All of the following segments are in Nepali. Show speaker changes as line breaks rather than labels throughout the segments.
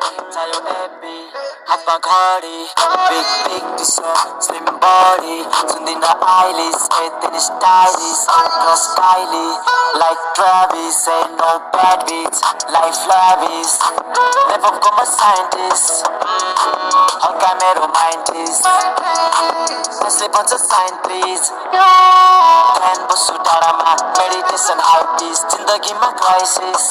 Tayo epi, hapa घडी Big big t-shirt, slim body Sundin na eyelids, etin stylish Plus Kylie, like Travis Ain't no bad beats, like Flavis Live up como scientist Hanggang mero mindist Sleep on the sign please Plan Basu डाँडामा meditation hypebeast जिन्दगीमा crisis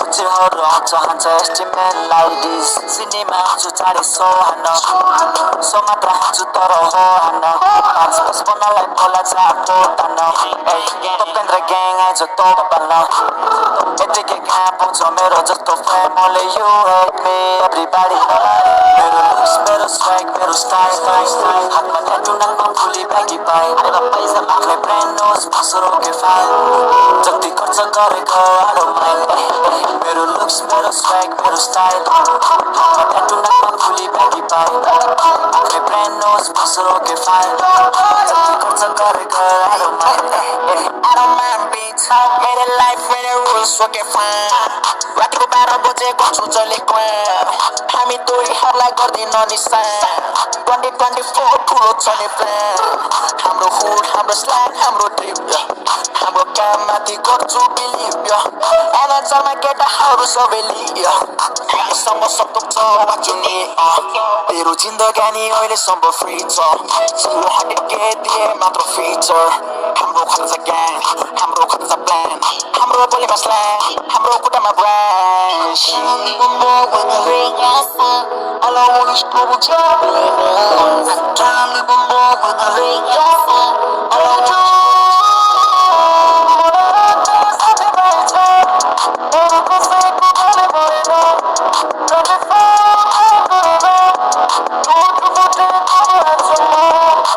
उचिरहरू आउँछ हान्छ estimate like this सिनेमा आउँछु चाँडै सो हान्न सो मात्र हान्छु तर हो हान्न 55लाई बोला चाको तान्न तपेन्द्र ग्याङ आइज तोप पाल्न यतिकै कहाँ पाउँछ मेरो जस्तो family you hate me everybody मेरो looks मेरो swag मेरो style हातमा tattoo नाकमा फुली baggy पाए पैसा आफ्नै brand knows बसरो के फाइल जति खर्च गरेको I don't mind मेरो looks मेरो swag मेरो style हातमा tattoo नाकमा फुली baggy पाए आफ्नै brand knows बसरो के फाइल जति खर्च गरेको I don't mind bitch मेरो life मेरो rules okay fine रातिको 12 बजे गर्छु जहिले हामी तोरीहरूलाई गर्दैन निशान 2024 ठुलो छ नि प्लान हाम्रो हुड हाम्रो स्ल्याङ हाम्रो ट्रिप हाम्रो काममाथि गर्छु बिलिभ एनर्जमा केटाहरू सबै लियो हामीसँग सब छ what you need तेरो जिन्दगानी अहिलेसम्म फ्री छ 0-100K दिए मात्र फिचर हाम्रो खर्च ग्याङ हाम्रो खर्च प्लान हाम्रो बोलीमा स्ल्याङ हाम्रो खुट्टामा brand All I want is global time. I can't live on more with the late all I do.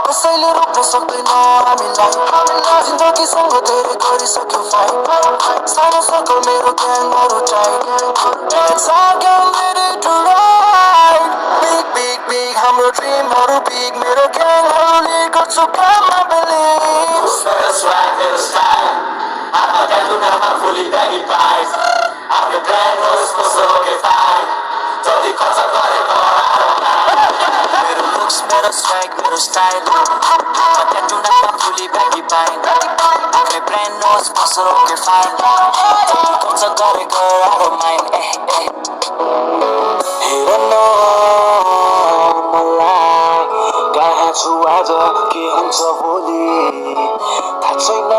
कसैले रोक्न सक्दैन हामीलाई जिन्दगीसँग धेरै गरिसक्यो फाइट सानो सर्कल मेरो ग्याङहरू tight It's all getting ready to ride Big हाम्रो ड्रिमहरू बिग मेरो ग्याङहरूले गर्छु काममा बिलिभ मेरो swag मेरो style हातमा tattoo नाकमा फुली baggy pies आफ्नो brand knows कसो के फाइट जति खर्च गरेको मेरो looks मेरो swag मेरो style हातमा tattoo नाकमा फुली baggy pies आफ्नै brand knows कसो के फाइट जति खर्च गरेको I don't mind हेर न मलाई कहाँ छु आज के हुन्छ भोलि थाहा छैन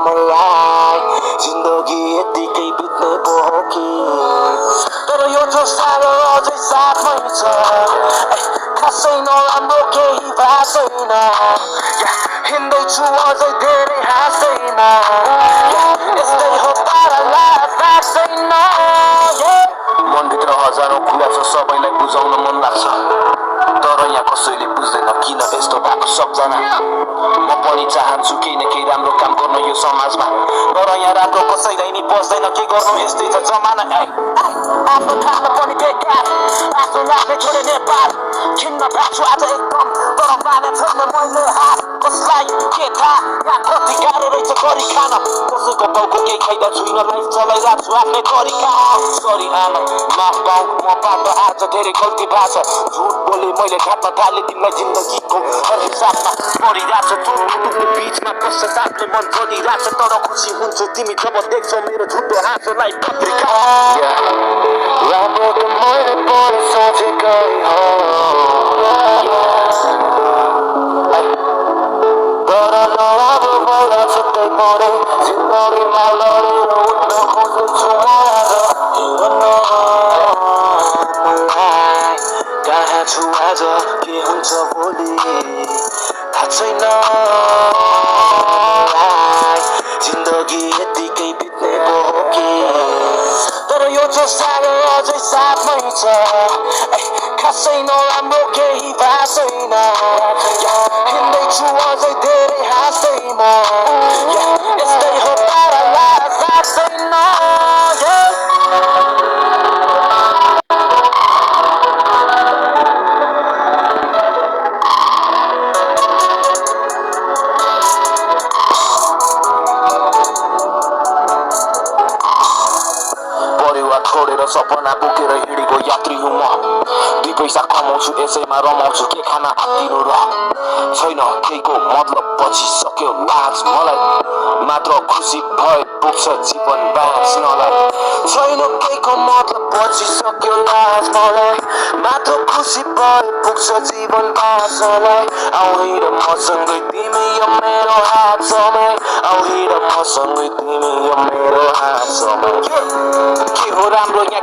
मलाई जिन्दगी यतिकै बित्ने पो हो कि तर यो जो साह्रो अझै साथमै छ खासै नराम्रो केही भएको छैन हिँड्दैछु अझै धेरै हाँस्दैन यस्तै हो तारा लाज लाग्दैन मनभित्र हजारौं कुरा छ सबैलाई बुझाउन मन लाग्छ तर यहाँ कसैले बुझ्दैन किन यस्तो भएको सबजना म पनि चाहन्छु केही न केही राम्रो काम गर्न यो समाजमा तर यहाँ राम्रो कसैलाई नि बस्दैन के गर्नु यस्तै छ जमाना आफ्नो ठाउँमा पनि बेकार आफ्नो लाग्ने छोडे नेपाल खिन्न भएको छु आज एकदम तर माने छैन मैले हात कसलाई के थाहा यहाँ कति गाह्रो रहेछ गरी खान कसैको टाउको केही खाइदा छुइनँ लाइफ चलाइरहेको छु आफ्नै तरिका सरी आमा माफ पाऊ मबाट आज धेरै गल्ती भएको छ झुट बोले मैले ढाक्न थालेँ तिमीलाई जिन्दगीको हर हिसाबमा परिरहेको छ टुटुको बिचमा पश्चातापले मन जलिरहेको छ तर खुसी हुन्छु तिमी जब देख्छौ मेरो झुटो हाँसोलाई पत्रिका राम्रो त मैले पनि सोचेकै हो तर नराम्रो भएर छुट्टै परे जिन्दगीमा लडेर उठ्न खोज्छु म आज हेर न मलाई कहाँ छु आज के हुन्छ भोलि थाहा छैन जिन्दगी यतिकै बित्ने पो हो कि तर यो जो साह्रो अझै साथमै छ खासै नराम्रो केही भएको छैन हिँड्दैछु अझै धेरै हाँस्दैन यस्तै हो तारा लाज लाग्दैन
सपना बोकेर हिँडेको यात्री हुँ म 2 पैसा कमाउँछु यसैमा रमाउँछु के खान आत्तिनु र छैन केहीको मतलब पछि सक्यो लाज मलाई मात्र खुसी भए पुग्छ जीवन बाँच्नलाई छैन केहीको मतलब पछि सक्यो लाज मलाई मात्र खुसी भए पुग्छ जीवन बाँच्नलाई आऊ हिँड मसँगै तिमी यो मेरो हात समाई आऊ हिँड मसँगै तिमी यो मेरो हात समाई के हो राम्रो यहाँ